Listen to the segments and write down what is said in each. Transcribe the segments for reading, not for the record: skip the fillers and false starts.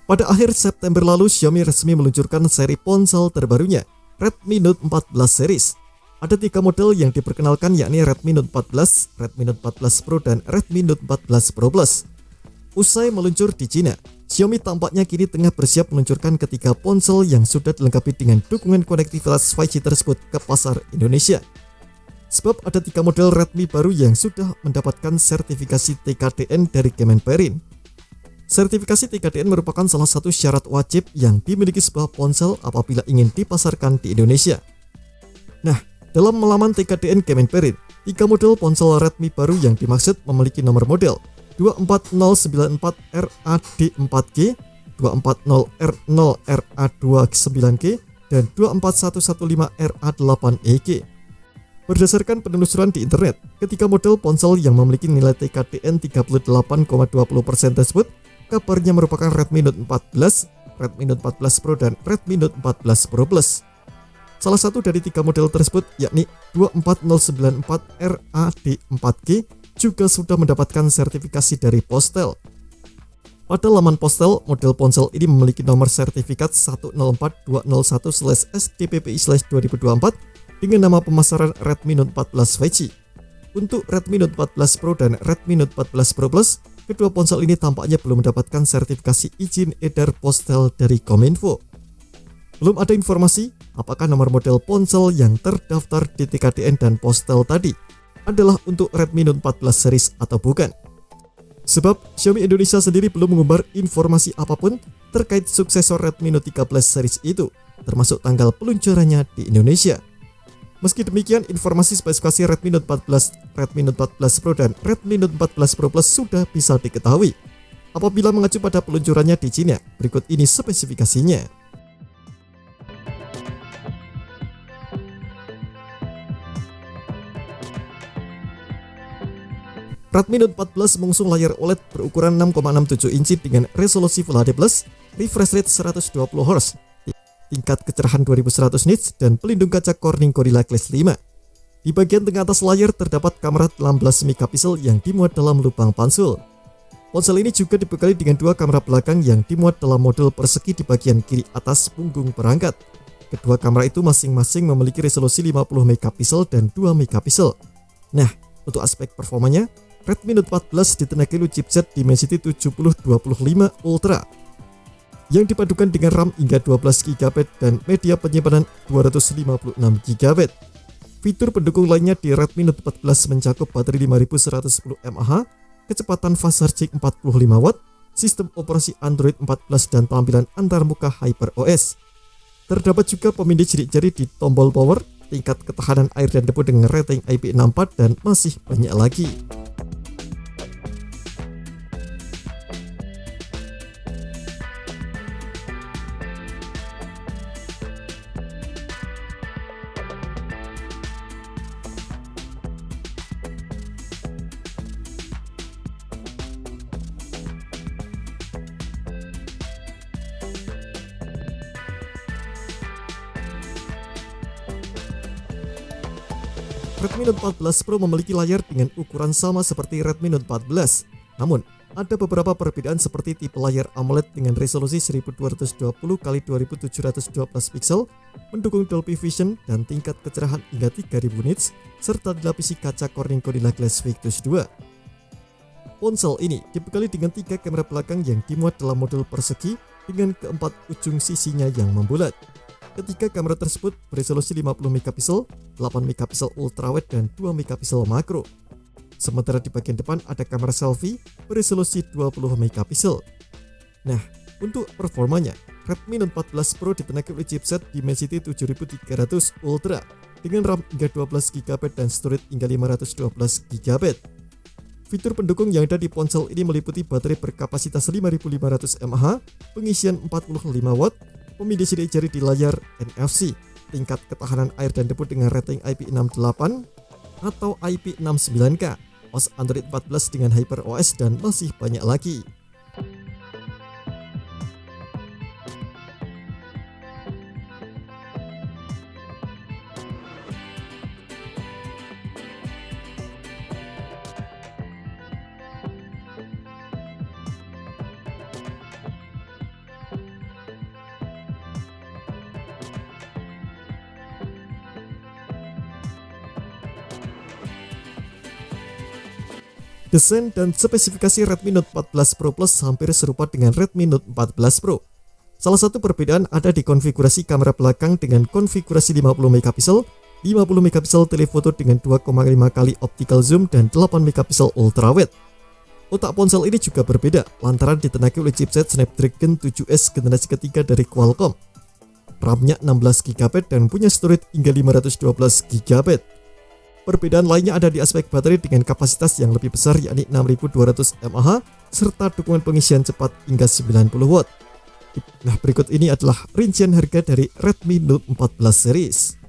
Pada akhir September lalu, Xiaomi resmi meluncurkan seri ponsel terbarunya, Redmi Note 14 series. Ada 3 model yang diperkenalkan, yakni Redmi Note 14, Redmi Note 14 Pro, dan Redmi Note 14 Pro Plus. Usai meluncur di Cina, Xiaomi tampaknya kini tengah bersiap meluncurkan ketiga ponsel yang sudah dilengkapi dengan dukungan konektivitas 5G tersebut ke pasar Indonesia. Sebab ada 3 model Redmi baru yang sudah mendapatkan sertifikasi TKDN dari Kemenperin. Sertifikasi TKDN merupakan salah satu syarat wajib yang dimiliki sebuah ponsel apabila ingin dipasarkan di Indonesia. Nah, dalam laman TKDN Kemenperin, 3 model ponsel Redmi baru yang dimaksud memiliki nomor model 24094RAD4G, 240R0RA29G, dan 24115RA8EG. Berdasarkan penelusuran di internet, ketiga model ponsel yang memiliki nilai TKDN 38,20% tersebut kabarnya merupakan Redmi Note 14, Redmi Note 14 Pro, dan Redmi Note 14 Pro Plus. Salah satu dari 3 model tersebut, yakni 24094RAD4G, juga sudah mendapatkan sertifikasi dari Postel. Pada laman Postel, model ponsel ini memiliki nomor sertifikat 104201/SDPPI/2024 dengan nama pemasaran Redmi Note 14 5G. Untuk Redmi Note 14 Pro dan Redmi Note 14 Pro Plus, kedua ponsel ini tampaknya belum mendapatkan sertifikasi izin edar Postel dari Kominfo. Belum ada informasi apakah nomor model ponsel yang terdaftar di TKDN dan Postel tadi adalah untuk Redmi Note 14 series atau bukan. Sebab Xiaomi Indonesia sendiri belum mengumbar informasi apapun terkait suksesor Redmi Note 13 series itu, termasuk tanggal peluncurannya di Indonesia. Meski demikian, informasi spesifikasi Redmi Note 14, Redmi Note 14 Pro, dan Redmi Note 14 Pro Plus sudah bisa diketahui apabila mengacu pada peluncurannya di Cina. Berikut ini spesifikasinya. Redmi Note 14 mengusung layar OLED berukuran 6,67 inci dengan resolusi Full HD+, refresh rate 120 Hz, tingkat kecerahan 2100 nits, dan pelindung kaca Corning Gorilla Glass 5. Di bagian tengah atas layar terdapat kamera 16 megapiksel yang dimuat dalam lubang pansul. Ponsel ini juga dibekali dengan 2 kamera belakang yang dimuat dalam modul persegi di bagian kiri atas punggung perangkat. Kedua kamera itu masing-masing memiliki resolusi 50 megapiksel dan 2 megapiksel. Nah, untuk aspek performanya, Redmi Note 14 ditenagai chipset Dimensity 7025 Ultra yang dipadukan dengan RAM hingga 12 GB dan media penyimpanan 256 GB. Fitur pendukung lainnya di Redmi Note 14 mencakup baterai 5110 mAh, kecepatan fast charging 45 Watt, sistem operasi Android 14 dan tampilan antarmuka HyperOS. Terdapat juga pemindai sidik jari di tombol power, tingkat ketahanan air dan debu dengan rating IP64, dan masih banyak lagi. Redmi Note 14 Pro memiliki layar dengan ukuran sama seperti Redmi Note 14. Namun, ada beberapa perbedaan seperti tipe layar AMOLED dengan resolusi 1220x2712 pixel, mendukung Dolby Vision dan tingkat kecerahan hingga 3000 nits, serta dilapisi kaca Corning Gorilla Glass Victus 2. Ponsel ini dibekali dengan 3 kamera belakang yang dimuat dalam modul persegi dengan keempat ujung sisinya yang membulat. Ketiga kamera tersebut beresolusi 50 megapiksel, 8 megapiksel ultrawide, dan 2 megapiksel makro. Sementara di bagian depan ada kamera selfie beresolusi 20 megapiksel. Nah, untuk performanya, Redmi Note 14 Pro ditenagai oleh chipset Dimensity 7300 Ultra dengan RAM hingga 12 GB dan storage hingga 512 GB. Fitur pendukung yang ada di ponsel ini meliputi baterai berkapasitas 5500 mAh, pengisian 45 Watt, pemindai sidik jari di layar NFC, tingkat ketahanan air dan debu dengan rating IP68 atau IP69K, OS Android 14 dengan HyperOS, dan masih banyak lagi. Desain dan spesifikasi Redmi Note 14 Pro Plus hampir serupa dengan Redmi Note 14 Pro. Salah satu perbedaan ada di konfigurasi kamera belakang dengan konfigurasi 50 megapiksel, 50 megapiksel telefoto dengan 2,5 kali optical zoom dan 8 megapiksel ultrawide. Otak ponsel ini juga berbeda lantaran ditenagai oleh chipset Snapdragon 7S generasi ketiga dari Qualcomm. RAM-nya 16 GB dan punya storage hingga 512 GB. Perbedaan lainnya ada di aspek baterai dengan kapasitas yang lebih besar yakni 6200 mAh serta dukungan pengisian cepat hingga 90 watt. Nah, berikut ini adalah rincian harga dari Redmi Note 14 series.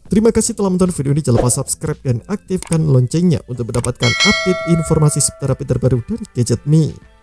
Terima kasih telah menonton video ini. Jangan lupa subscribe dan aktifkan loncengnya untuk mendapatkan update informasi seputar terbaru dari Gadget Me.